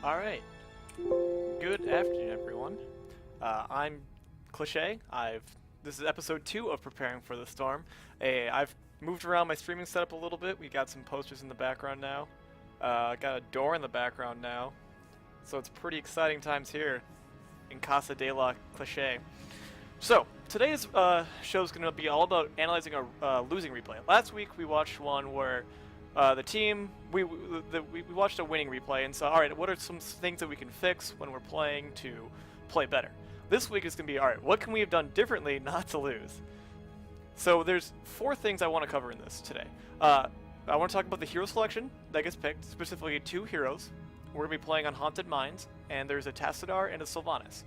Alright, good afternoon everyone. I'm Cliché. This is episode 2 of Preparing for the Storm. I've moved around my streaming setup a little bit. We got some posters in the background now. Got a door in the background now. So it's pretty exciting times here in Casa de la Cliché. So, today's show is going to be all about analyzing a losing replay. Last week we watched one where the team, we watched a winning replay and saw, alright, what are some things that we can fix when we're playing to play better? This week is going to be, alright, what can we have done differently not to lose? So there's 4 things I want to cover in this today. I want to talk about the hero selection that gets picked, specifically 2 heroes. We're going to be playing on Haunted Mines, and there's a Tassadar and a Sylvanas.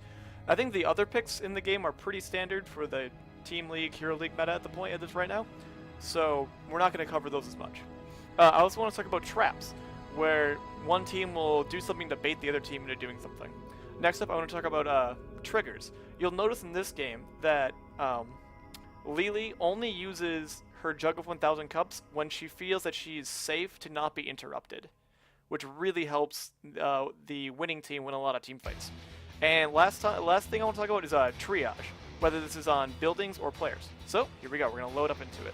I think the other picks in the game are pretty standard for the Team League, Hero League meta at this right now, so we're not going to cover those as much. I also want to talk about traps, where one team will do something to bait the other team into doing something. Next up, I want to talk about triggers. You'll notice in this game that Lily only uses her Jug of 1000 Cups when she feels that she's safe to not be interrupted, which really helps the winning team win a lot of team fights. And last thing I want to talk about is triage, whether this is on buildings or players. So here we go. We're going to load up into it.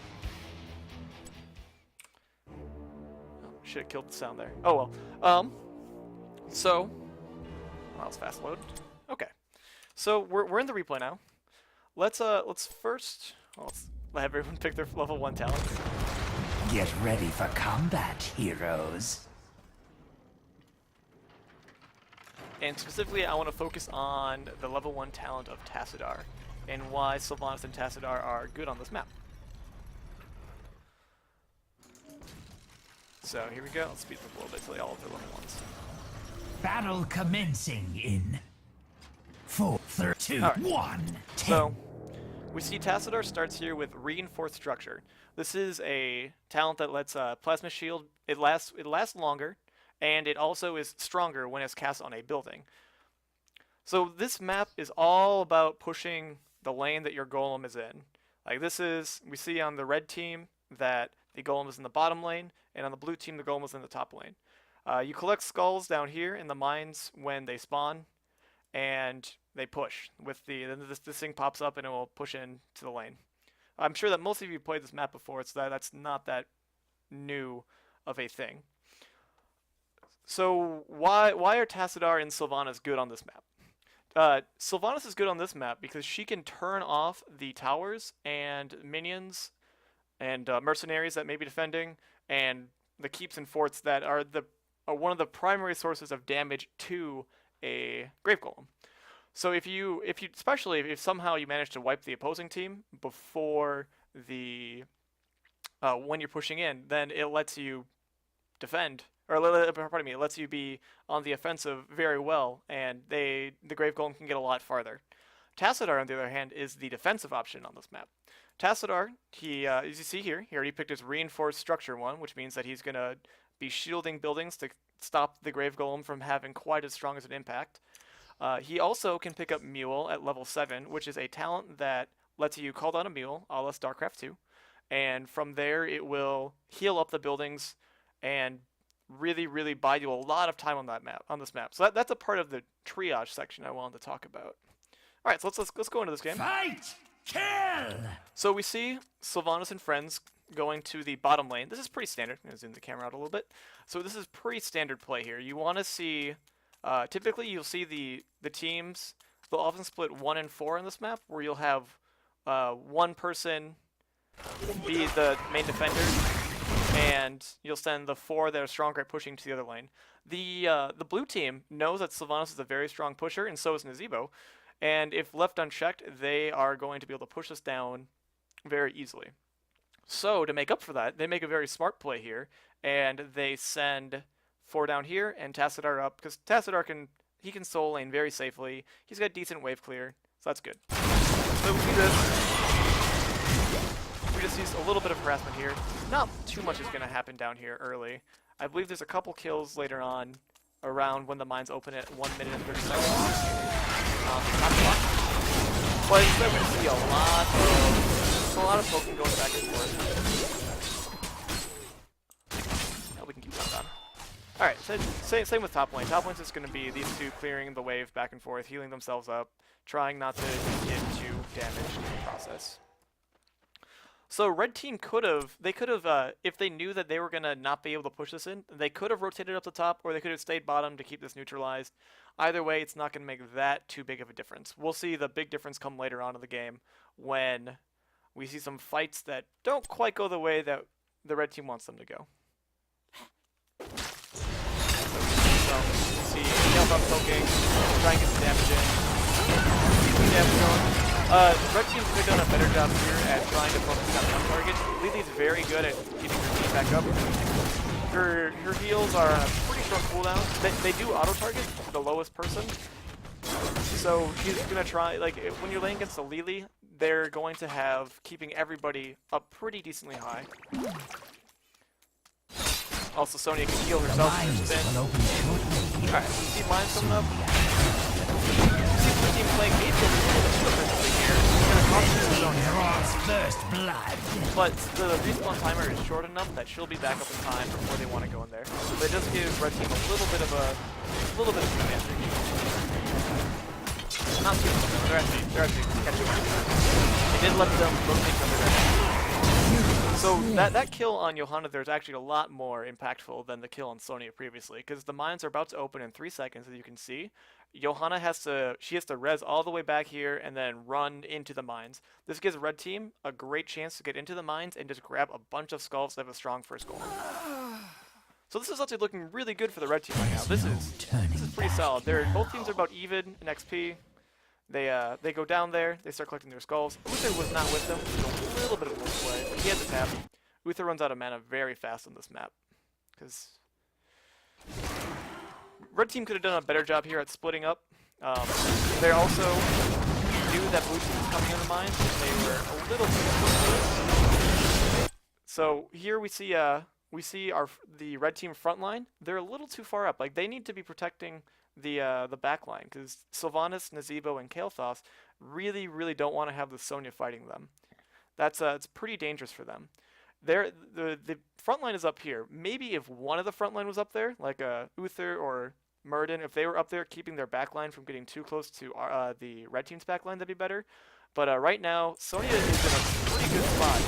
Should have killed the sound there. Oh well. So that was fast load. Okay. So we're in the replay now. Let's first let's have everyone pick their level 1 talents. Get ready for combat, heroes. And specifically, I want to focus on the level 1 talent of Tassadar and why Sylvanas and Tassadar are good on this map. So here we go. Let's speed up a little bit till they all have their level 1s. Battle commencing in 4, 3, 2, right. 1. So we see Tassadar starts here with Reinforced Structure. This is a talent that lets Plasma Shield. It lasts longer, and it also is stronger when it's cast on a building. So this map is all about pushing the lane that your golem is in. Like we see on the red team that the golem is in the bottom lane, and on the blue team the golem is in the top lane. You collect skulls down here in the mines when they spawn, and they push. Then this thing pops up and it will push into the lane. I'm sure that most of you played this map before, so that's not that new of a thing. So why are Tassadar and Sylvanas good on this map? Sylvanas is good on this map because she can turn off the towers and minions and mercenaries that may be defending, and the keeps and forts that are one of the primary sources of damage to a Grave Golem. So especially if somehow you manage to wipe the opposing team before when you're pushing in, then it lets you defend, or it lets you be on the offensive very well, and the Grave Golem can get a lot farther. Tassadar, on the other hand, is the defensive option on this map. Tassadar, as you see here, he already picked his Reinforced Structure one, which means that he's going to be shielding buildings to stop the Grave Golem from having quite as strong as an impact. He also can pick up Mule at level 7, which is a talent that lets you call down a Mule, a la StarCraft 2, and from there it will heal up the buildings and really, really buy you a lot of time on this map. So that's a part of the triage section I wanted to talk about. All right, so let's go into this game. Fight! Kill! So we see Sylvanas and friends going to the bottom lane. This is pretty standard. I'm going to zoom the camera out a little bit. So this is pretty standard play here. You want to see, typically you'll see the teams, they'll often split 1 and 4 on this map, where you'll have one person be the main defender, and you'll send the 4 that are stronger at pushing to the other lane. The blue team knows that Sylvanas is a very strong pusher, and so is Nazeebo. And if left unchecked, they are going to be able to push us down very easily. So to make up for that, they make a very smart play here, and they send 4 down here and Tassadar up, because Tassadar can soul lane very safely. He's got decent wave clear, so that's good. So we see this. We just use a little bit of harassment here. Not too much is going to happen down here early. I believe there's a couple kills later on around when the mines open at 1 minute and 30 seconds. Not a lot. But instead we see a lot of poking going back and forth. Yeah, we can keep that down. Alright, so same with top lane. Top lane's just going to be these two clearing the wave back and forth, healing themselves up, trying not to get too damaged in the process. So red team could have, if they knew that they were going to not be able to push this in, they could have rotated up the top, or they could have stayed bottom to keep this neutralized. Either way, it's not going to make that too big of a difference. We'll see the big difference come later on in the game when we see some fights that don't quite go the way that the red team wants them to go. So you see Nails up poking, try and get some damage in. Damage going. Red team could have done a better job here at trying to focus on one target. Lily's very good at getting her team back up. Her heals are on a pretty short cooldown. They do auto target to the lowest person. So he's gonna try, like, when you're laying against a Lily, they're going to have keeping everybody up pretty decently high. Also, Sonya can heal herself in her spin. Alright, you see lines coming up. You see the team playing maybe a little bit too offensively here. It's going to cost you Sonya. First blood. But the respawn timer is short enough that she'll be back up in time before they want to go in there. But it does give red team a little bit of advantage. Not too much. They're actually catching up. They did let them rotate from the red. So that kill on Johanna there is actually a lot more impactful than the kill on Sonya previously, because the mines are about to open in 3 seconds, as you can see. Johanna has to res all the way back here and then run into the mines. This gives red team a great chance to get into the mines and just grab a bunch of skulls that have a strong first goal. So this is actually looking really good for the red team right now. This is pretty solid. Both teams are about even in XP. They go down there, they start collecting their skulls. Uther was not with them, a little bit of a play. He had the tap. Uther runs out of mana very fast on this map. Because red team could have done a better job here at splitting up. They also knew that blue team was coming in the mines, and they were a little too. So here we see the red team front line. They're a little too far up. Like, they need to be protecting the back line, because Sylvanas, Nazeebo, and Kael'thas really don't want to have the Sonya fighting them. It's pretty dangerous for them. The front line is up here. Maybe if one of the front line was up there, like Uther or Muradin, if they were up there keeping their back line from getting too close to the red team's back line, that'd be better. But right now, Sonya is in a pretty good spot,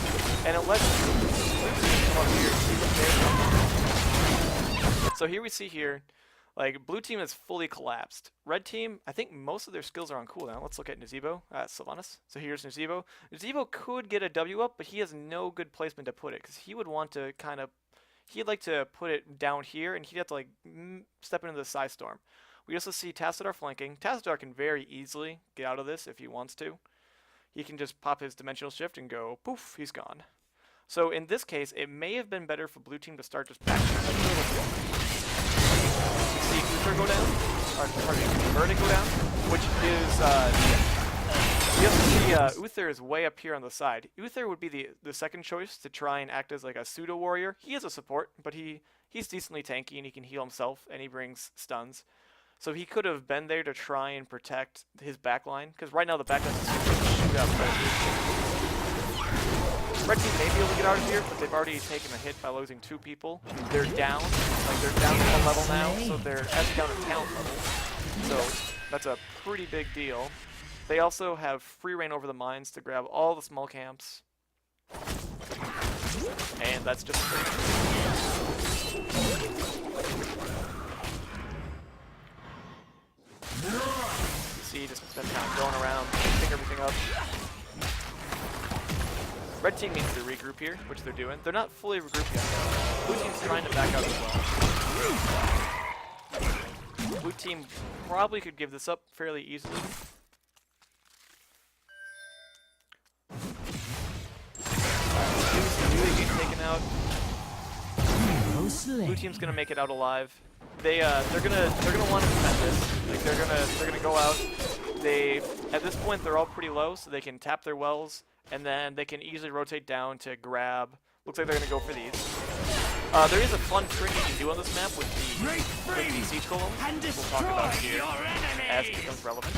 and it lets blue team come up here and see what they're doing. So here we see here, like, blue team is fully collapsed. Red team, I think most of their skills are on cooldown. Let's look at Nazeebo, Sylvanas. So here's Nazeebo. Nazeebo could get a W up, but he has no good placement to put it, because he would want to he'd like to put it down here, and he'd have to, like, step into the Psy Storm. We also see Tassadar flanking. Tassadar can very easily get out of this if he wants to. He can just pop his Dimensional Shift and go, poof, he's gone. So in this case, it may have been better for blue team to start just backing a little bit. See Uther go down, or pardon me, Muradin go down, which is, you have to see Uther is way up here on the side. Uther would be the second choice to try and act as like a pseudo-warrior. He is a support, but he's decently tanky and he can heal himself, and he brings stuns. So he could have been there to try and protect his backline, because right now the backline is going to shoot out. Red team may be able to get out of here, but they've already taken a hit by losing 2 people. They're down, they're down to 1 level now, so they're actually down to talent level. So that's a pretty big deal. They also have free reign over the mines to grab all the small camps. And that's just you see, just them kind of going around, picking everything up. Red team needs to regroup here, which they're doing. They're not fully regrouped yet. Blue team's trying to back out as well. Blue team probably could give this up fairly easily. He's taken out. Blue team's gonna make it out alive. They're gonna want to defend this. Like, they're gonna go out. At this point they're all pretty low, so they can tap their wells, and then they can easily rotate down to grab. Looks like they're gonna go for these. There is a fun trick you can do on this map with the siege column. We'll talk about it here as it becomes relevant.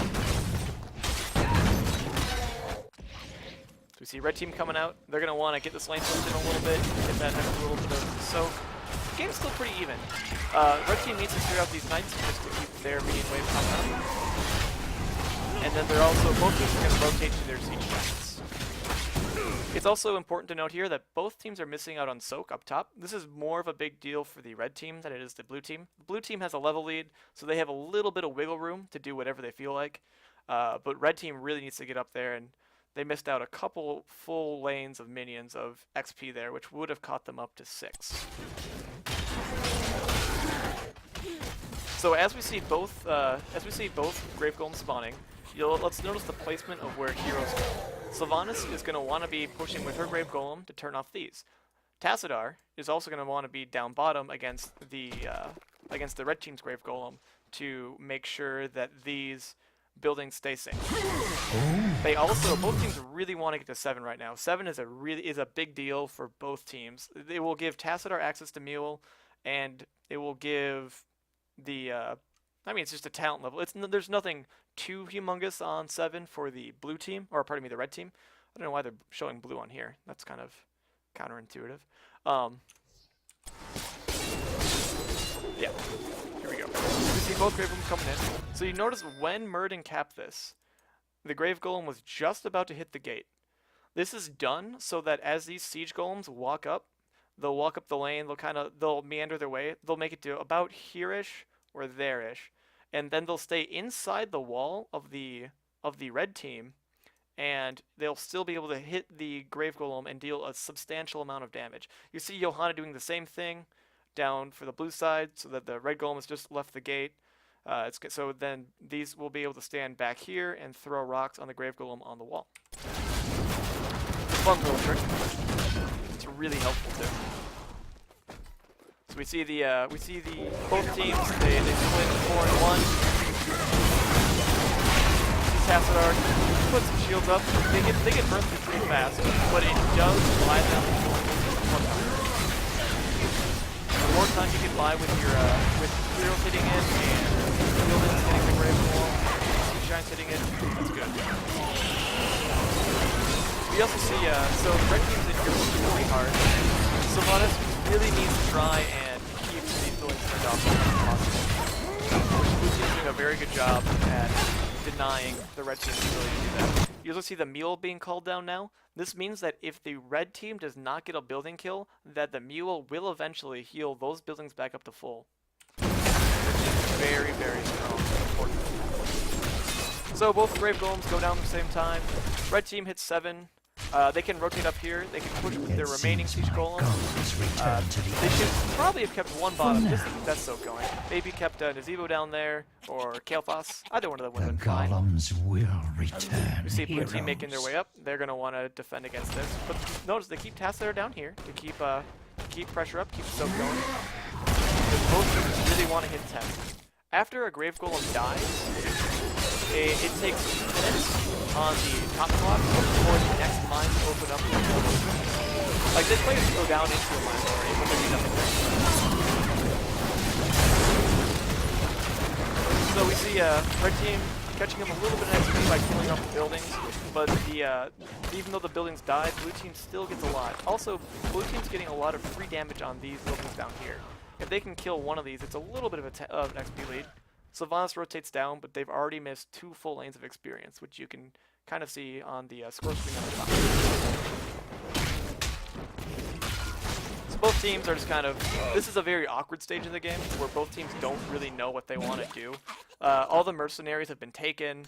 So we see red team coming out. They're gonna want to get this lane flipped in a little bit, get that next little bit of soak. The game's still pretty even. Red team needs to clear out these knights just to keep their minion wave coming up. And then they're also, both teams are going to rotate to their siege giants. It's also important to note here that both teams are missing out on soak up top. This is more of a big deal for the red team than it is the blue team. The blue team has a level lead, so they have a little bit of wiggle room to do whatever they feel like. But red team really needs to get up there, and they missed out a couple full lanes of minions of XP there, which would have caught them up to 6. So as we see both Grave Golems spawning, let's notice the placement of where heroes go. Sylvanas is going to want to be pushing with her Grave Golem to turn off these. Tassadar is also going to want to be down bottom against the red team's Grave Golem to make sure that these buildings stay safe. They also, both teams really want to get to 7 right now. 7 is a big deal for both teams. It will give Tassadar access to Mule, and it will give the it's just a talent level. There's nothing too humongous on 7 for the blue team, or pardon me, the red team. I don't know why they're showing blue on here. That's kind of counterintuitive. Yeah, here we go. You see both Grave Golems coming in. So you notice when Muradin capped this, the Grave Golem was just about to hit the gate. This is done so that as these siege golems walk up, they'll walk up the lane, they'll meander their way, they'll make it to about here-ish or there-ish, and then they'll stay inside the wall of the red team, and they'll still be able to hit the Grave Golem and deal a substantial amount of damage. You see Johanna doing the same thing down for the blue side, so that the red golem has just left the gate. So then these will be able to stand back here and throw rocks on the Grave Golem on the wall. It's a fun little trick. It's really helpful too. So we see both teams, they split 4-1. Tassadar puts some shields up. They get burned through pretty fast, but it does buy them more time. The more time you can buy with your heroes hitting it and buildings hitting the Grave Wall, siege giants hitting it, that's good. We also see so the red team's in here working really hard. Sylvanas really needs to try and keep these buildings turned off as much as possible. Blue team's doing a very good job at denying the red team's ability to do that. You also see the mule being called down now. This means that if the red team does not get a building kill, that the mule will eventually heal those buildings back up to full. Which is very, very strong and important. So both Grave Golems go down at the same time. Red team hits 7. They can rotate up here. They can push with their remaining siege golems. They should probably have kept one bottom just to keep that soak going. Maybe kept Nazeebo down there or Kael'thas. Either one of them would have been fine. Golems will return. You see blue team making their way up. They're going to want to defend against this. But notice they keep Tassadar down here to keep pressure up, keep the soak going. Because both teams really want to hit 10. After a Grave Golem dies, it takes minutes on the top block for the next mine to open up. Like, this players go down into a mine already, but there'd be nothing there. So we see red team catching him a little bit of XP by killing off the buildings, but even though the buildings died, blue team still gets a lot. Also, blue team's getting a lot of free damage on these buildings down here. If they can kill one of these, it's a little bit of an XP lead. Sylvanas rotates down, but they've already missed 2 full lanes of experience, which you can kind of see on the score screen on the top. So both teams are just kind of... This is a very awkward stage of the game, where both teams don't really know what they want to do. All the mercenaries have been taken.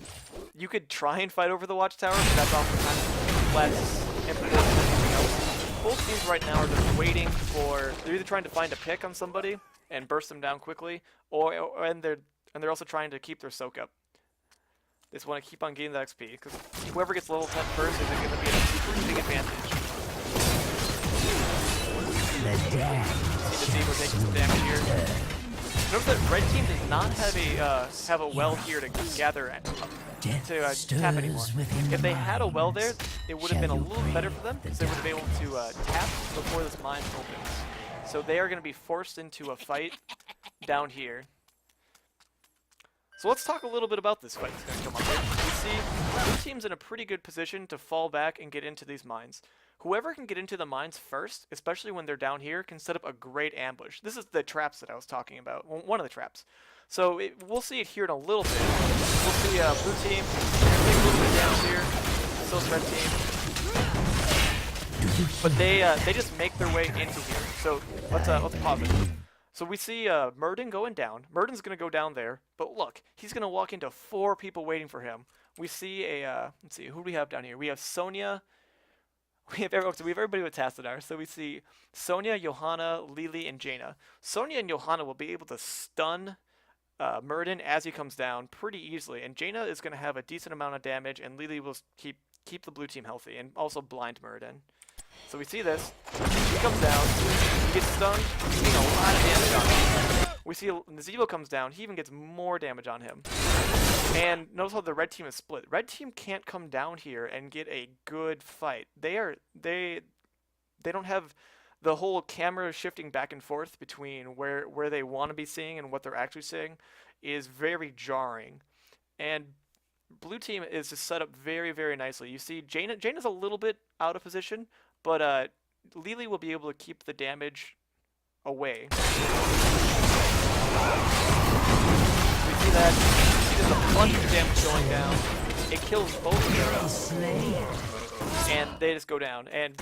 You could try and fight over the watchtower, but that's oftentimes less important than anything else. Both teams right now are just waiting for... They're either trying to find a pick on somebody and burst them down quickly, and they're also trying to keep their soak up. They just want to keep on getting that XP, because whoever gets level 10 first is going to be at a super big advantage. See the Nazeebo taking some damage here. Notice that red team did not have a well here to gather to tap anymore. If they had a well there, it would have been a little better for them, because they would have been able to tap before this mine opens. So they are going to be forced into a fight down here. So let's talk a little bit about this fight that's going to come up here. We see blue team's in a pretty good position to fall back and get into these mines. whoever can get into the mines first, especially when they're down here, can set up a great ambush. This is the traps that I was talking about, one of the traps. So we'll see it here in a little bit. We'll see blue team take a little bit of damage here. So is red team. But they just make their way into here. So let's pause it. So we see Murden going down. Murden's gonna go down there, but look, he's gonna walk into 4 people waiting for him. We see a let's see, who do we have down here? We have Sonya. We have everybody with Tassadar. So we see Sonya, Johanna, Lily, and Jaina. Sonya and Johanna will be able to stun Murden as he comes down pretty easily, and Jaina is gonna have a decent amount of damage, and Lily will keep the blue team healthy and also blind Murden. So we see this. He comes down. He gets stunned. He's getting a lot of damage on him. We see Nazeebo comes down. He even gets more damage on him. And notice how the red team is split. Red team can't come down here and get a good fight. They don't have the whole camera shifting back and forth between where they want to be seeing and what they're actually seeing is very jarring. And blue team is just set up very, very nicely. You see Jaina's a little bit out of position, but Lily will be able to keep the damage away. We see that. See there's a bunch of damage going down. It kills both heroes. And they just go down. And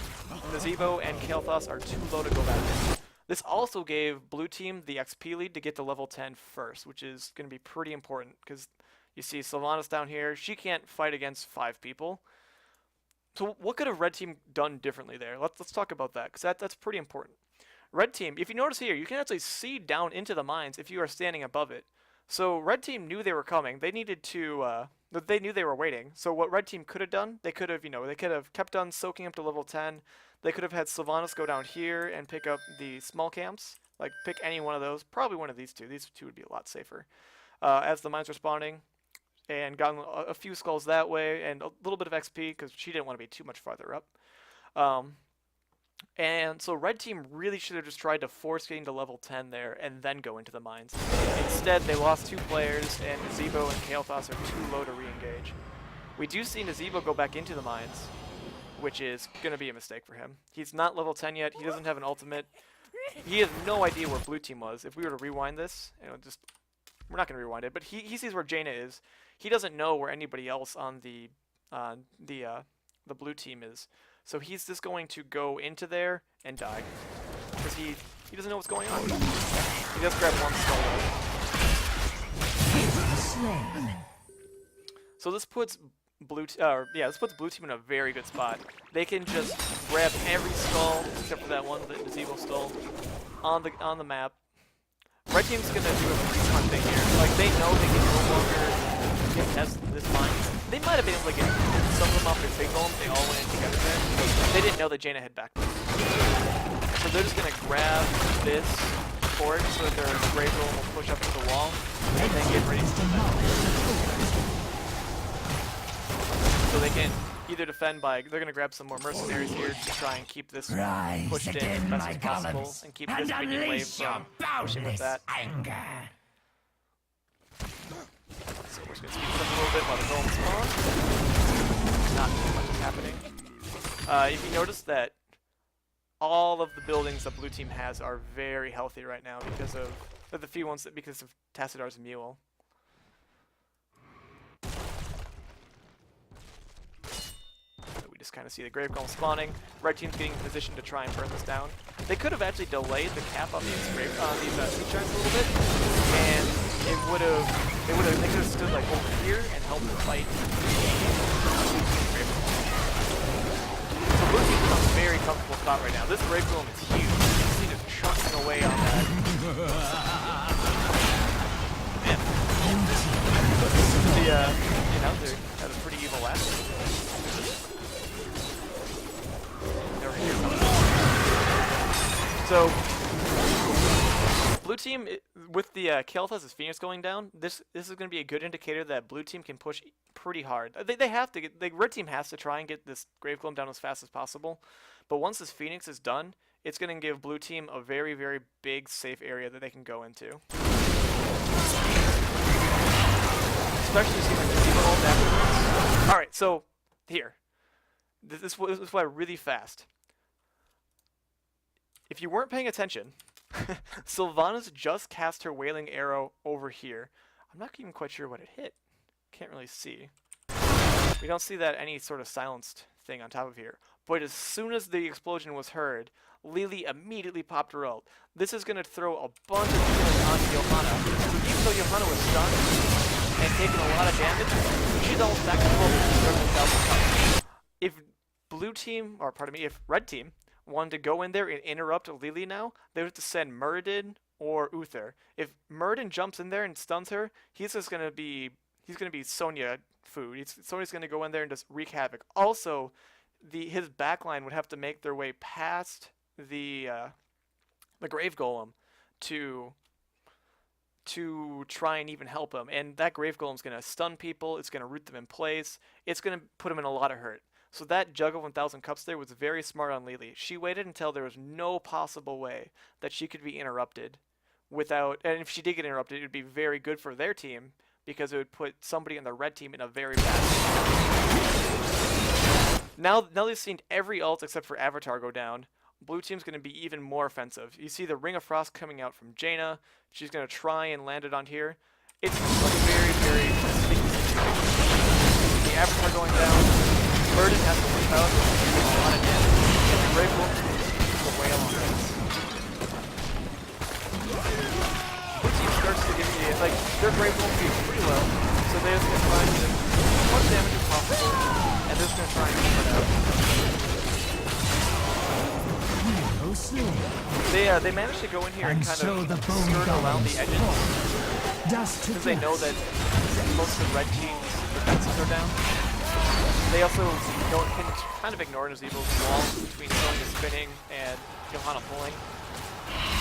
Nazeebo and Kael'thas are too low to go back in. This also gave blue team the XP lead to get to level 10 first, which is going to be pretty important because you see Sylvanas down here. She can't fight against 5 people. So what could have red team done differently there? Let's talk about that, because that's pretty important. Red team, if you notice here, you can actually see down into the mines if you are standing above it. So red team knew they were coming. They needed to, they knew they were waiting. So what red team could have done, they could have, they could have kept on soaking up to level 10. They could have had Sylvanas go down here and pick up the small camps. Like, pick any one of those. Probably one of these two. These two would be a lot safer. As the mines were spawning. And gotten a few skulls that way, and a little bit of XP, because she didn't want to be too much farther up. And so red team really should have just tried to force getting to level 10 there, and then go into the mines. Instead, they lost 2 players, and Nazeebo and Kael'thas are too low to re-engage. We do see Nazeebo go back into the mines, which is going to be a mistake for him. He's not level 10 yet, he doesn't have an ultimate. He has no idea where blue team was. If we were to rewind this, we're not going to rewind it, but he sees where Jaina is. He doesn't know where anybody else on the blue team is. So he's just going to go into there and die. Because he doesn't know what's going on. He does grab 1 skull. So this puts blue team in a very good spot. They can just grab every skull, except for that one, the Nazeebo skull, on the map. Red team's gonna do a free thing here. Like, they know they can no longer contest this mine. They might have been able to get some of them off their big golem. They all went in together there. They didn't know that Jaina had backwards. So they're just gonna grab this fort so that their Grave Golem will push up to the wall and then get ready to defend. So they can either defend by, they're gonna grab some more mercenaries here to try and keep this pushed in as best as possible and keep this minion wave from pushing with that. So we're just gonna speed this up a little bit while the golem spawns. Not too much is happening. If you notice that all of the buildings that blue team has are very healthy right now because of the few ones because of Tassadar's mule. We just kind of see the Grave Golem spawning. Red team's getting in position to try and burn this down. They could have actually delayed the cap on these sea giants a little bit, and they could have stood like over here and helped the fight. So blue team's in a very comfortable spot right now. This Grave Golem is huge. You can see just chunking away on that. Man. They have a pretty evil last. So, blue team, with the Kael'thas' Phoenix going down, this is going to be a good indicator that blue team can push pretty hard. They have to get, the red team has to try and get this Grave Golem down as fast as possible. But once this Phoenix is done, it's going to give blue team a very, very big safe area that they can go into. Especially seeing the ult afterwards. Alright, so, here. This is why really fast. If you weren't paying attention, Sylvanas just cast her Wailing Arrow over here. I'm not even quite sure what it hit. Can't really see. We don't see that any sort of silenced thing on top of here. But as soon as the explosion was heard, Lily immediately popped her ult. This is going to throw a bunch of healing onto Johanna. Even though Johanna was stunned and taking a lot of damage, she's almost back to full 1,000 cups. If blue team, or pardon me, if red team wanted to go in there and interrupt Lily now, they would have to send Muradin or Uther. If Muradin jumps in there and stuns her, he's going to be Sonya food. Sonya's going to go in there and just wreak havoc. Also, his backline would have to make their way past the Grave Golem to try and even help him. And that Grave Golem's going to stun people. It's going to root them in place. It's going to put him in a lot of hurt. So that Jug of 1,000 Cups there was very smart on Lily. She waited until there was no possible way that she could be interrupted without, and if she did get interrupted, it would be very good for their team because it would put somebody in the red team in a very bad situation. Now they've seen every ult except for Avatar go down. Blue team's going to be even more offensive. You see the Ring of Frost coming out from Jaina. She's going to try and land it on here. It's a very, very sticky situation. The Avatar going down. Muradin has to flip out, a lot of damage, and the Grave Wolf will wail on this. Blue team starts to give you, like, their Grave Wolf is pretty low, so they're just going to try and do as much damage as possible, and they're just going to try and keep it out. They managed to go in here and kind of skirt around the edges, because they know that most of the red team's defenses are down. They also can kind of ignore Nazeebel's wall between Sonya spinning and Johanna pulling,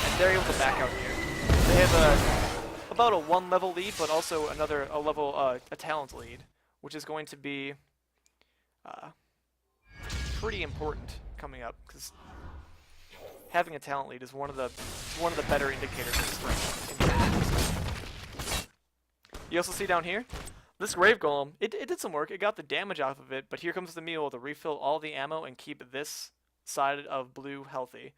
and they're able to back out here. They have about a 1 level lead, but also a talent lead, which is going to be pretty important coming up because having a talent lead is one of the better indicators of strength. You also see down here. This Grave Golem, it did some work. It got the damage off of it, but here comes the Mule to refill all the ammo and keep this side of blue healthy.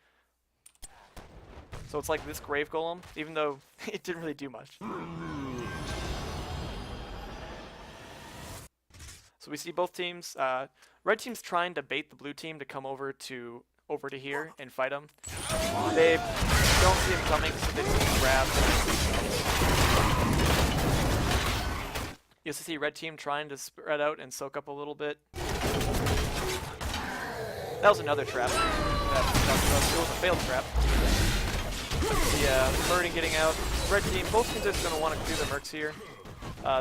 So it's like this Grave Golem, even though it didn't really do much. So we see both teams. Red team's trying to bait the blue team to come over to here and fight them. They don't see him coming, so they just grab. You also see red team trying to spread out and soak up a little bit. That was another trap. It was a failed trap. Muradin getting out. Red team, both teams are just going to want to do the mercs here.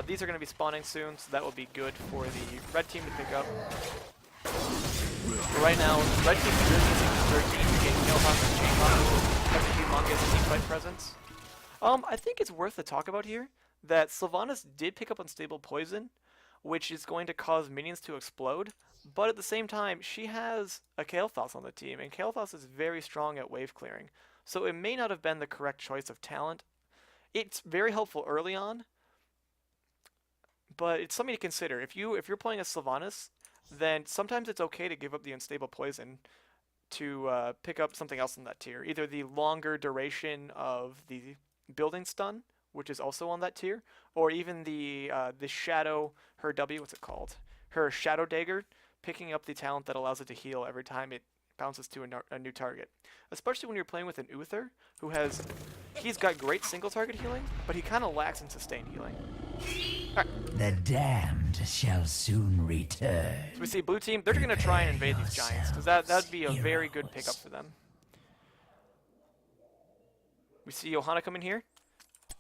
These are going to be spawning soon, so that will be good for the red team to pick up. But right now, red team is using 13 to gain Killhawk and Chainhawk. That's a humongous teamfight presence. I think it's worth to talk about here that Sylvanas did pick up Unstable Poison, which is going to cause minions to explode, but at the same time, she has a Kael'thas on the team, and Kael'thas is very strong at wave clearing, so it may not have been the correct choice of talent. It's very helpful early on, but it's something to consider. If you're playing as Sylvanas, then sometimes it's okay to give up the Unstable Poison to pick up something else in that tier, either the longer duration of the building stun, which is also on that tier, or even the shadow, her what's it called? Her Shadow Dagger, picking up the talent that allows it to heal every time it bounces to a new target. Especially when you're playing with an Uther, he's got great single target healing, but he kind of lacks in sustained healing. Right. The damned shall soon return. So we see blue team, they're going to try and invade these giants, because that'd be a very good pickup for them. We see Johanna come in here.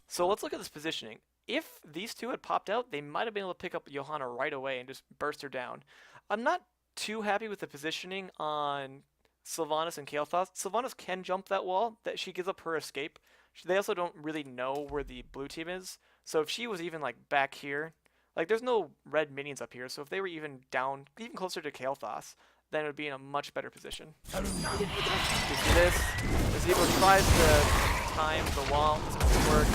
So let's look at this positioning. If these two had popped out, they might have been able to pick up Johanna right away and just burst her down. I'm not too happy with the positioning on Sylvanas and Kael'thas. Sylvanas can jump that wall, that she gives up her escape. They also don't really know where the blue team is. So if she was even like back here, like there's no red minions up here, so if they were even down, even closer to Kael'thas, then it would be in a much better position. You see this? Nazeebo tries to time the wall, it's going to work.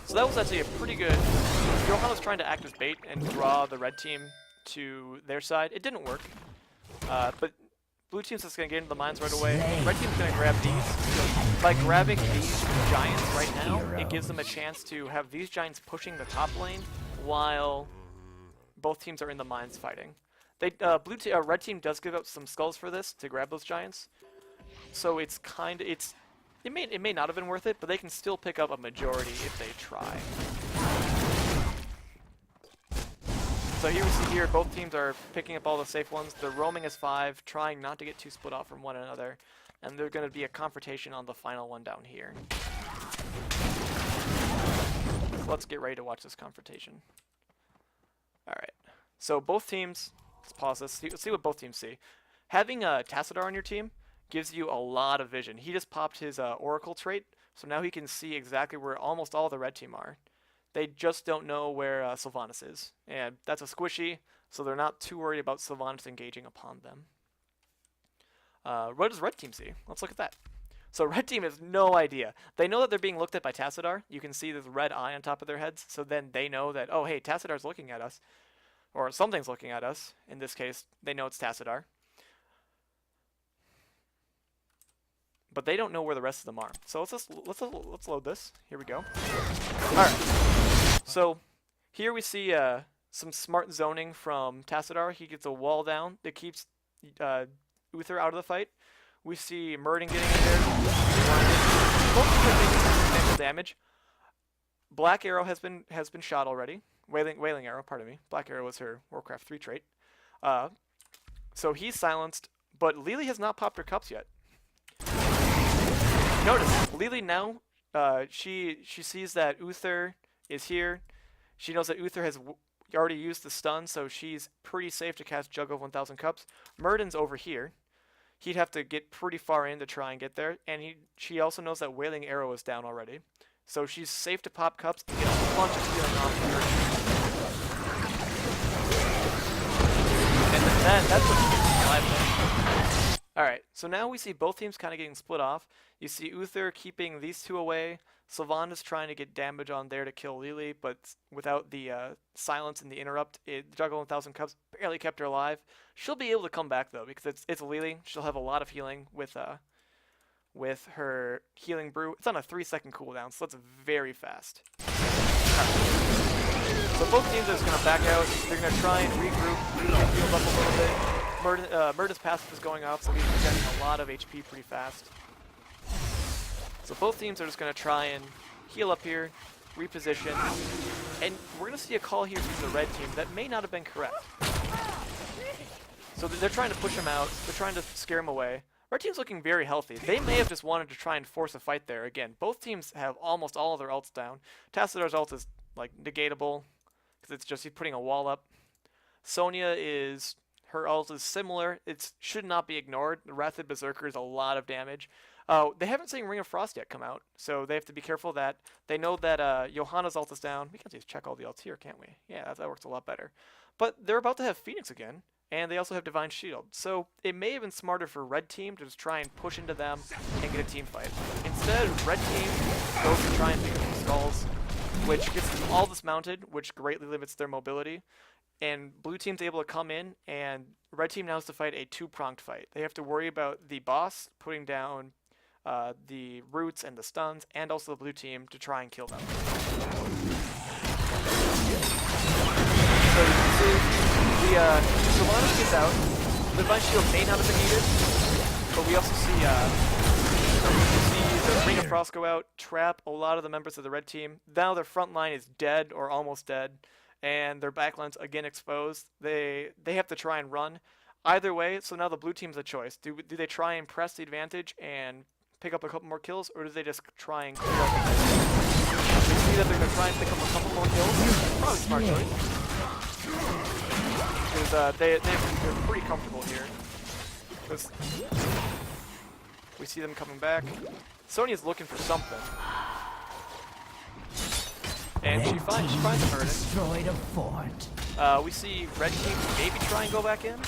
So that was actually a pretty good... Johanna's trying to act as bait and draw the red team to their side. It didn't work, but blue team's just going to get into the mines right away. Red team's going to grab these. By grabbing these giants right now, it gives them a chance to have these giants pushing the top lane while both teams are in the mines fighting. They red team does give up some skulls for this to grab those giants, so it's it may not have been worth it, but they can still pick up a majority if they try. So here we see here both teams are picking up all the safe ones. They're roaming as 5, trying not to get too split off from one another, and there's going to be a confrontation on the final one down here. So let's get ready to watch this confrontation. Alright, so both teams, let's pause this, see what both teams see. Having Tassadar on your team gives you a lot of vision. He just popped his Oracle trait, so now he can see exactly where almost all the red team are. They just don't know where Sylvanas is, and that's a squishy, so they're not too worried about Sylvanas engaging upon them. What does red team see? Let's look at that. So red team has no idea. They know that they're being looked at by Tassadar. You can see this red eye on top of their heads, so then they know that, oh hey, Tassadar's looking at us, or something's looking at us. In this case, they know it's Tassadar. But they don't know where the rest of them are. So let's load this. Here we go. All right. So here we see some smart zoning from Tassadar. He gets a wall down that keeps Uther out of the fight. We see Murden getting in there. Both of them are taking substantial damage. Black Arrow has been shot already. Wailing Arrow, pardon me. Black Arrow was her Warcraft 3 trait. So he's silenced, but Lily has not popped her cups yet. Notice, Lily now, she sees that Uther is here. She knows that Uther has already used the stun, so she's pretty safe to cast Jug of 1,000 Cups. Murden's over here. He'd have to get pretty far in to try and get there, and she also knows that Wailing Arrow is down already. So she's safe to pop cups and get a bunch of healing off her. And then that's what she gets alive with. Alright, so now we see both teams kind of getting split off. You see Uther keeping these two away. Sylvanas trying to get damage on there to kill Lily, but without the silence and the interrupt, Juggle 1,000 Cups barely kept her alive. She'll be able to come back though, because it's Lily. She'll have a lot of healing with her healing brew. It's on a 3-second cooldown, so that's very fast. Right. So both teams are just going to back out. They're going to try and regroup, heal up a little bit. Murda's passive is going off, so he's getting a lot of HP pretty fast. So both teams are just going to try and heal up here, reposition, and we're going to see a call here from the red team that may not have been correct. So they're trying to push him out, they're trying to scare him away. Red team's looking very healthy. They may have just wanted to try and force a fight there. Again, both teams have almost all of their ults down. Tassadar's ult is like negatable, because it's just he's putting a wall up. Sonya is... her ult is similar. It should not be ignored. The Wrathed Berserker is a lot of damage. They haven't seen Ring of Frost yet come out, so they have to be careful of that. They know that Johanna's ult is down. We can just check all the ults here, can't we? Yeah, that works a lot better. But they're about to have Phoenix again, and they also have Divine Shield. So it may have been smarter for Red Team to just try and push into them and get a team fight. Instead, Red Team goes to try and pick up some skulls, which gets them all dismounted, which greatly limits their mobility. And blue team's able to come in, and red team now has to fight a two-pronged fight. They have to worry about the boss putting down the roots and the stuns, and also the blue team to try and kill them. So you can see the Sylvanas gets out. The Divine Shield may not have been needed, but we also see the Ring of Frost go out, trap a lot of the members of the red team. Now their front line is dead or almost dead, and their backline's again exposed. They have to try and run. Either way, so now the blue team's a choice. Do they try and press the advantage and pick up a couple more kills, or do they just try and clear up the fight? We see that they're going to try and pick up a couple more kills. Probably a smart choice. Because they're pretty comfortable here. Because we see them coming back. Sonya's looking for something. And she finds a Murden. Destroyed a fort. We see red team maybe try and go back in.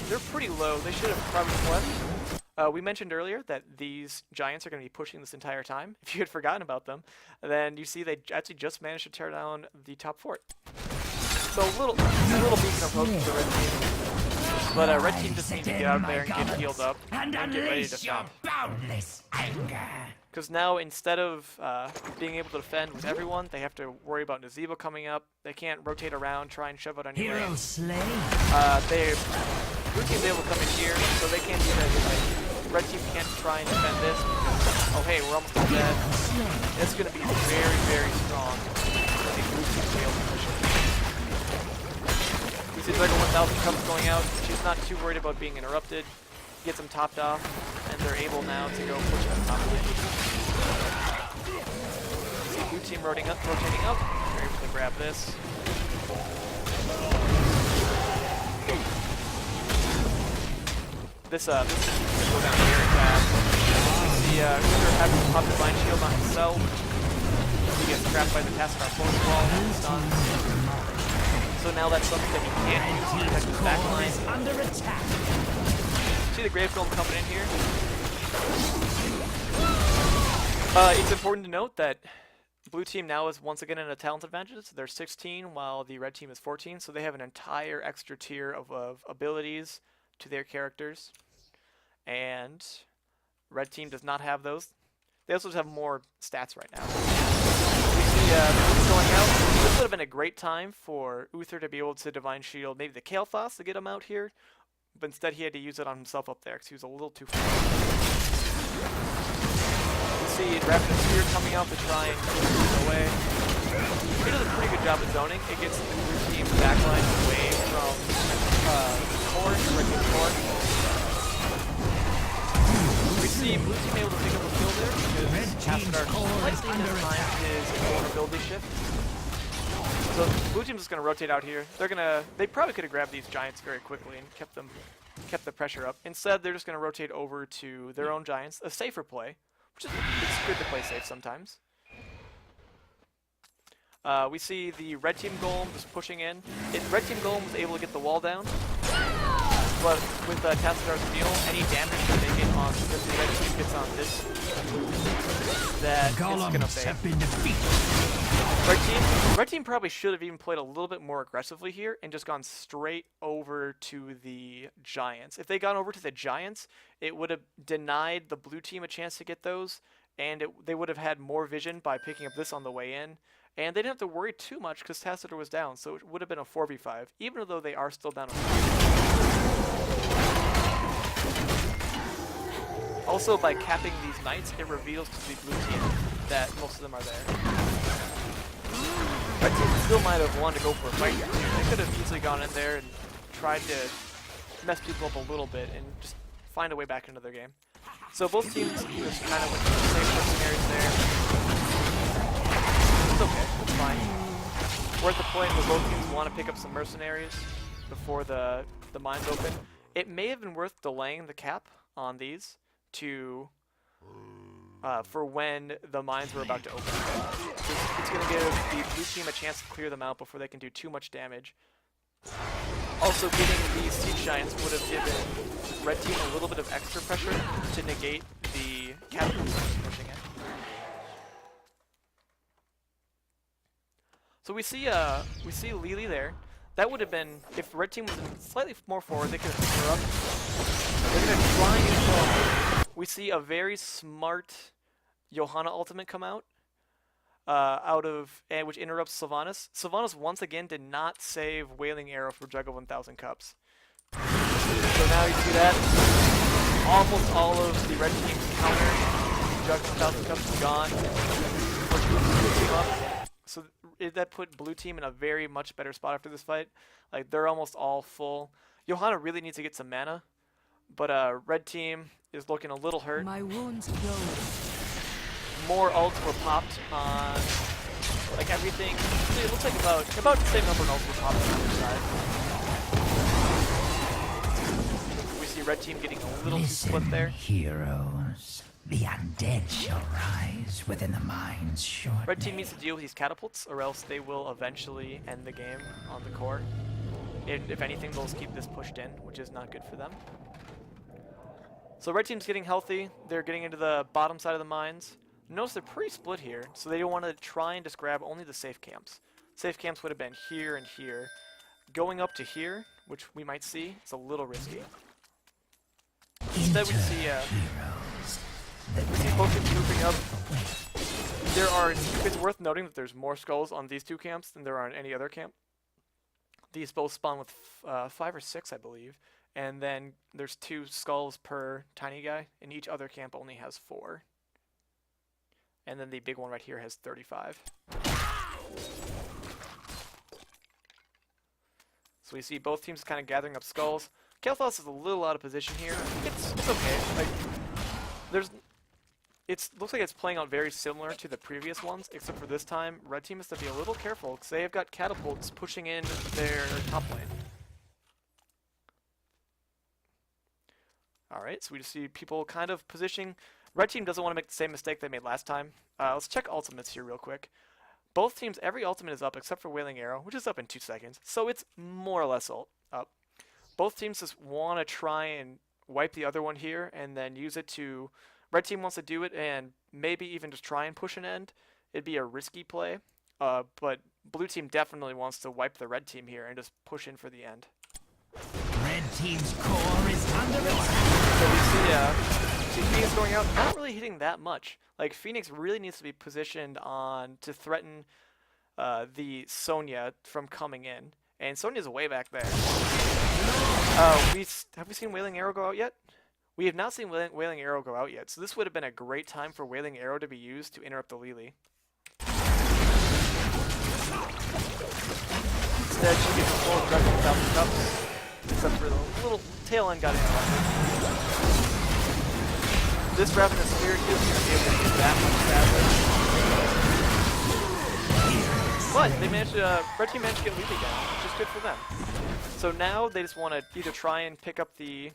They're pretty low. They should have probably left. We mentioned earlier that these giants are going to be pushing this entire time. If you had forgotten about them, then you see they actually just managed to tear down the top fort. So a little beacon of hope for the red team. But red team just need to get out there and get healed up and get ready to defend. Boundless anger. Because now, instead of being able to defend with everyone, they have to worry about Nazeebo coming up. They can't rotate around, try and shove out anywhere. Hero slain. Blue team's able to come in here, so they can't do that. Like, red team can't try and defend this. Oh hey, we're almost all dead. It's going to be very, very strong. I think blue team will be able to push it. We see Dragon 1000 comes going out. She's not too worried about being interrupted. Gets them topped off, and they're able now to go push on top of it. See blue team rotating up. They're able to grab this. This is going to go down very fast. We see Uther having to pop Divine Shield on himself. He gets trapped by the Tassadar force wall and stuns. So now that's something that he can't use to protect his backline. Under attack. See the Grave Golem coming in here. It's important to note that blue team now is once again in a talent advantage. They're 16 while the red team is 14, so they have an entire extra tier of abilities to their characters. And red team does not have those. They also just have more stats right now. We see Uther going out. This would have been a great time for Uther to be able to Divine Shield maybe the Kael'thas to get him out here. But instead he had to use it on himself up there because he was a little too far. You see Rapid Spear coming out to try and get it away. He does a pretty good job of zoning. It gets the blue team backline away from core, regular core. We see blue team able to pick up a kill there because Tassadar slightly mistimed his vulnerability shift. So blue team's just gonna rotate out here. They probably could have grabbed these giants very quickly and kept the pressure up. Instead, they're just gonna rotate over to their own giants, a safer play, which is it's good to play safe sometimes. We see the red team golem just pushing in. Red team golem was able to get the wall down, but with Tassadar's Meal, any damage that they get on the red team gets on this, that it's gonna fail. Red team probably should have even played a little bit more aggressively here and just gone straight over to the giants. If they got over to the giants, it would have denied the blue team a chance to get those, and they would have had more vision by picking up this on the way in. And they didn't have to worry too much because Tassadar was down, so it would have been a 4v5, even though they are still down. Also, by capping these knights, it reveals to the blue team that most of them are there. Red team still might have wanted to go for a fight here. They could have easily gone in there and tried to mess people up a little bit and just find a way back into their game. So both teams just kind of went to the same scenarios there. It's okay, it's fine. We're at the point where both teams want to pick up some mercenaries before the mines open. It may have been worth delaying the cap on these to for when the mines were about to open. It's going to give the blue team a chance to clear them out before they can do too much damage. Also, getting these siege giants would have given red team a little bit of extra pressure to negate the catapults pushing in. So we see Lili there. That would have been, if red team was slightly more forward, they could have picked her up. They're going to try and control. We see a very smart Johanna ultimate come out, which interrupts Sylvanas. Sylvanas once again did not save Wailing Arrow for Juggle 1000 Cups. So now you see that. Almost all of the red team's counter Juggle 1000 Cups is gone. So that put blue team in a very much better spot after this fight. Like, they're almost all full. Johanna really needs to get some mana, but red team is looking a little hurt. My wounds close. More ults were popped on, like, everything. It looks like about the same number of ults were popped on the other side. We see red team getting a little too split there. Heroes, the undead shall rise within the mines shortly. Red team needs to deal with these catapults, or else they will eventually end the game on the core. If anything, they'll just keep this pushed in, which is not good for them. So red team's getting healthy. They're getting into the bottom side of the mines. Notice they're pretty split here, so they don't want to try and just grab only the safe camps. Safe camps would have been here and here. Going up to here, which we might see, is a little risky. Instead, we see both teams moving up. It's worth noting that there's more skulls on these two camps than there are on any other camp. These both spawn with 5 or 6, I believe. And then there's 2 skulls per tiny guy, and each other camp only has 4. And then the big one right here has 35. So we see both teams kind of gathering up skulls. Kael'thas is a little out of position here. It's okay. Like, looks like it's playing out very similar to the previous ones, except for this time, red team has to be a little careful because they have got catapults pushing in their top lane. Alright, so we just see people kind of positioning. Red team doesn't want to make the same mistake they made last time. Let's check ultimates here real quick. Both teams, every ultimate is up except for Wailing Arrow, which is up in 2 seconds. So it's more or less up. Both teams just want to try and wipe the other one here and then use it to... Red team wants to do it and maybe even just try and push an end. It'd be a risky play. But blue team definitely wants to wipe the red team here and just push in for the end. Red team's core is under attack. So we see Phoenix going out, not really hitting that much. Like, Phoenix really needs to be positioned on to threaten the Sonya from coming in. And Sonya's way back there. Have we seen Wailing Arrow go out yet? We have not seen Wailing Arrow go out yet, so this would have been a great time for Wailing Arrow to be used to interrupt the Lily. Instead, she gets full directly without the cups, except for the little tail end got interrupted. This Ravenous Spirit is going to be able to do that much faster. But they managed to, red team managed to get Lily down, which is good for them. So now they just want to either try and pick up the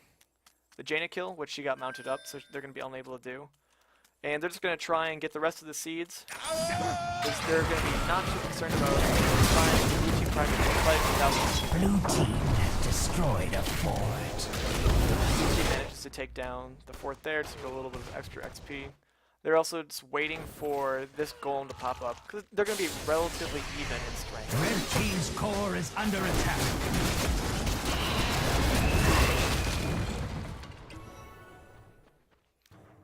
Jaina kill, which she got mounted up, so they're going to be unable to do. And they're just going to try and get the rest of the seeds, because they're going to be not too concerned about trying to fight without... Blue team has destroyed a fort. Blue team manages to take down the fort there, just for a little bit of extra XP. They're also just waiting for this golem to pop up, because they're going to be relatively even in strength. Red team's core is under attack.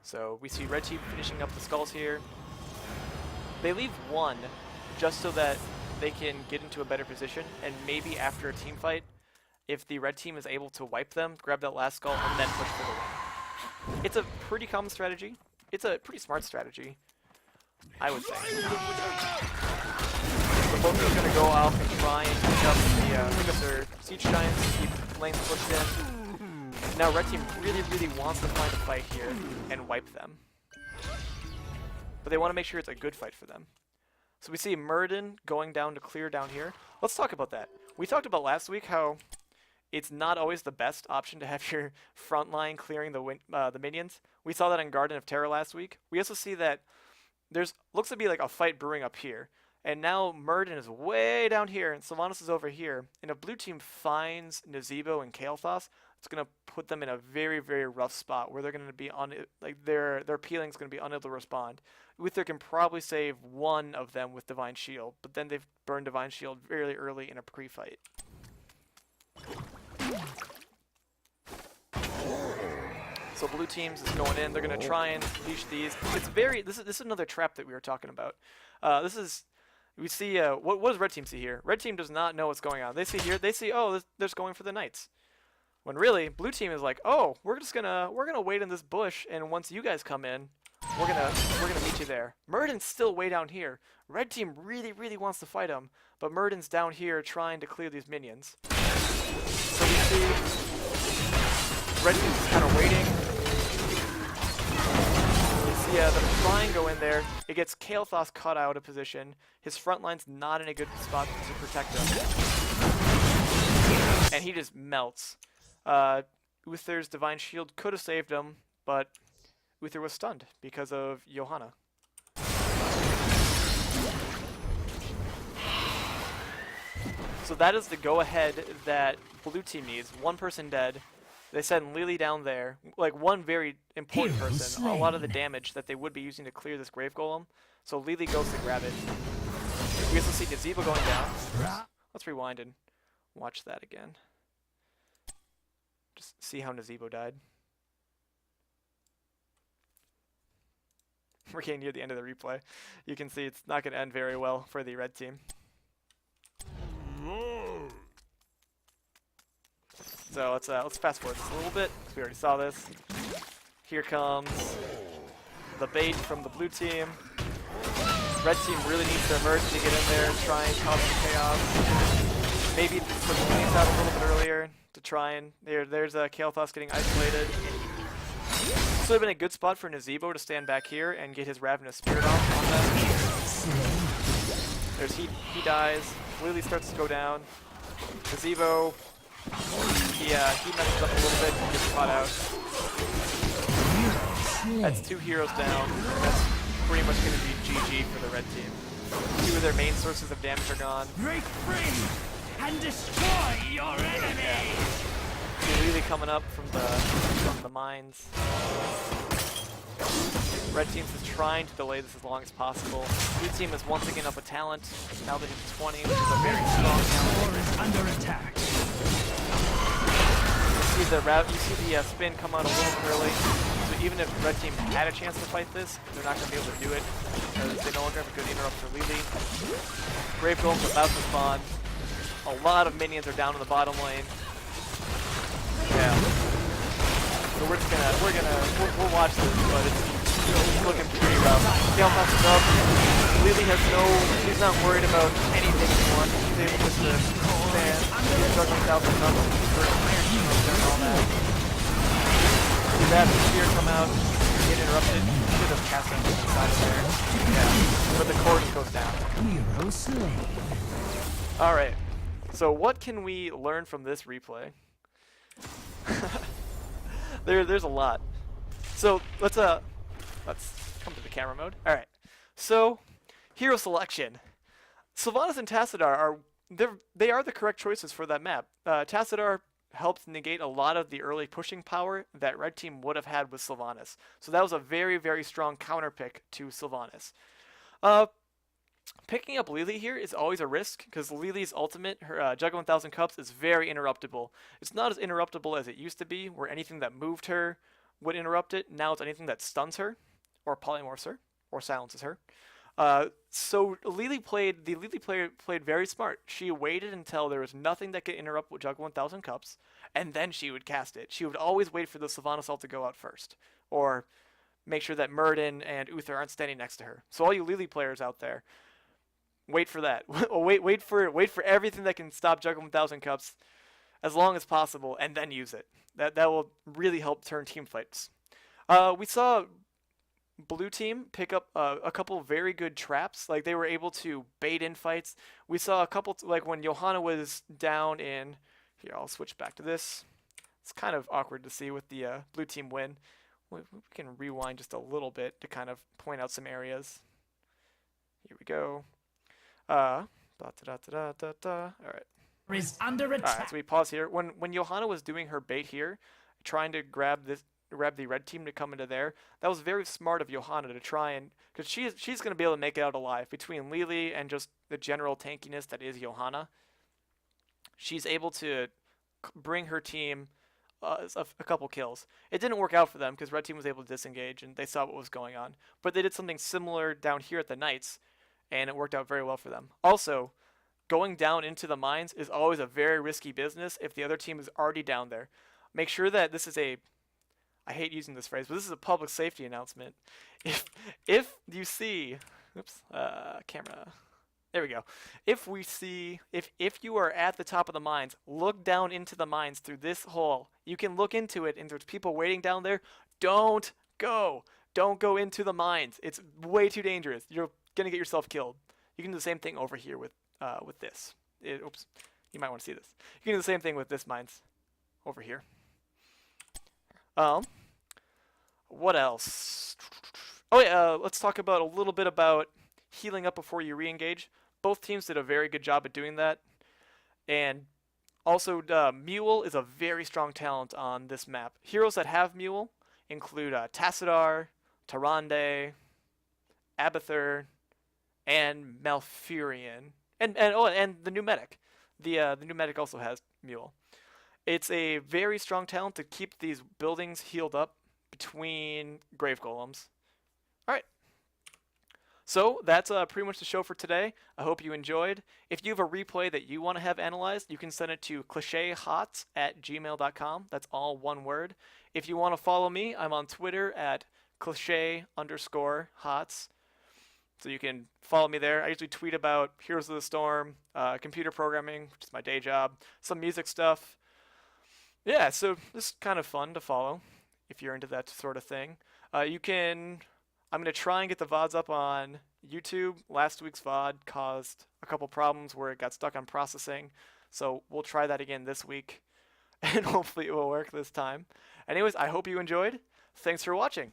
So we see red team finishing up the skulls here. They leave 1 just so that they can get into a better position, and maybe after a team fight, if the red team is able to wipe them, grab that last skull, and then push for the win. It's a pretty common strategy. It's a pretty smart strategy, I would say. So both are going to go off and try and pick up their siege giants, keep lanes pushed in. Now red team really, really wants to find a fight here and wipe them. But they want to make sure it's a good fight for them. So we see Muradin going down to clear down here. Let's talk about that. We talked about last week how it's not always the best option to have your front line clearing the minions. We saw that in Garden of Terror last week. We also see that looks to be like a fight brewing up here. And now Muradin is way down here, and Sylvanas is over here. And if blue team finds Nazeebo and Kael'thas, it's going to put them in a very, very rough spot where they're going to be their peeling is going to be unable to respond. Uther can probably save 1 of them with Divine Shield, but then they've burned Divine Shield very early in a pre-fight. So blue teams is going in. They're going to try and leash these. This is another trap that we were talking about. We see what does red team see here? Red team does not know what's going on. They see here. They see, oh, they're just going for the knights. When really, blue team is like, oh, we're gonna wait in this bush, and once you guys come in, we're gonna meet you there. Muradin's still way down here. Red team really, really wants to fight him, but Muradin's down here trying to clear these minions. So we see red team's just kind of waiting. We see the flying go in there. It gets Kael'thas caught out of position. His front line's not in a good spot to protect him, and he just melts. Uther's Divine Shield could have saved him, but Uther was stunned because of Johanna. So that is the go-ahead that blue team needs. 1 person dead. They send Lily down there, like 1 very important person, a lot of the damage that they would be using to clear this Grave Golem. So Lily goes to grab it. We also see Nazeebo going down. Let's rewind and watch that again. Just see how Nazeebo died. We're getting near the end of the replay. You can see it's not going to end very well for the red team. So let's fast forward this a little bit, because we already saw this. Here comes the bait from the blue team. Red team really needs to emerge to get in there and try and cause some chaos. Maybe put the lanes out a little bit earlier to try and... There's Kael'thas getting isolated. This would have been a good spot for Nazeebo to stand back here and get his Ravenous Spirit off on them. There's he dies. Lily starts to go down. Nazeebo, he messes up a little bit and gets caught out. That's 2 heroes down. That's pretty much going to be GG for the red team. 2 of their main sources of damage are gone. Break free and destroy your enemy. Lily coming up from the mines. Red team's just trying to delay this as long as possible. Blue team is once again up a talent. Now they hit 20, which is a very strong talent. Is under attack. You see the spin come out a little bit early. So even if red team had a chance to fight this, they're not going to be able to do it. They no longer have a good interrupt for Lily. Grave Golem's about to spawn. A lot of minions are down in the bottom lane. Yeah. So we'll watch this, but it's looking pretty rough. Kael'thas is up. Lily has she's not worried about anything anymore. She's able just to stand. She's juggling thousands of numbers for all that. See that spear come out, get interrupted. Should have cast him inside of there. Yeah. But the core just goes down. Hero slain. Alright. So what can we learn from this replay? There's a lot. So let's come to the camera mode. All right. So hero selection. Sylvanas and Tassadar they are the correct choices for that map. Tassadar helped negate a lot of the early pushing power that red team would have had with Sylvanas. So that was a very, very strong counter pick to Sylvanas. Picking up Lily here is always a risk, because Lily's ultimate, her Jug 1000 Cups, is very interruptible. It's not as interruptible as it used to be, where anything that moved her would interrupt it. Now it's anything that stuns her, or polymorphs her, or silences her. So the Lily player played very smart. She waited until there was nothing that could interrupt with Jug 1000 Cups, and then she would cast it. She would always wait for the Sylvanas ult to go out first, or make sure that Murden and Uther aren't standing next to her. So all you Lily players out there, wait for that. wait for everything that can stop Jug 1000 Cups as long as possible, and then use it. That will really help turn team fights. We saw blue team pick up a couple very good traps. Like, they were able to bait in fights. We saw a couple, like when Johanna was down in... Here, I'll switch back to this. It's kind of awkward to see with the blue team win. We can rewind just a little bit to kind of point out some areas. Here we go. All right. Is under All attack. right, so we pause here. When Johanna was doing her bait here, trying to grab the red team to come into there, that was very smart of Johanna to try and, because she's going to be able to make it out alive between Lily and just the general tankiness that is Johanna. She's able to bring her team a couple kills. It didn't work out for them because red team was able to disengage and they saw what was going on. But they did something similar down here at the Knights, and it worked out very well for them. Also, going down into the mines is always a very risky business if the other team is already down there. Make sure that this is I hate using this phrase, but this is a public safety announcement. If you see, camera, there we go. If you are at the top of the mines, look down into the mines through this hole. You can look into it, and there's people waiting down there. Don't go into the mines. It's way too dangerous. You're gonna get yourself killed. You can do the same thing over here with this. Oops, you might want to see this. You can do the same thing with this mines over here. What else? Oh yeah, let's talk about a little bit about healing up before you re-engage. Both teams did a very good job at doing that, and also Mule is a very strong talent on this map. Heroes that have Mule include Tassadar, Tyrande, Abathur, and Malfurion, and the new medic. The new medic also has Mule. It's a very strong talent to keep these buildings healed up between grave golems. All right. So that's pretty much the show for today. I hope you enjoyed. If you have a replay that you want to have analyzed, you can send it to clichéhots@gmail.com. That's all one word. If you want to follow me, I'm on Twitter at cliché_hots. So you can follow me there. I usually tweet about Heroes of the Storm, computer programming, which is my day job, some music stuff. Yeah, so this is kind of fun to follow if you're into that sort of thing. I'm going to try and get the VODs up on YouTube. Last week's VOD caused a couple problems where it got stuck on processing. So we'll try that again this week. And hopefully it will work this time. Anyways, I hope you enjoyed. Thanks for watching.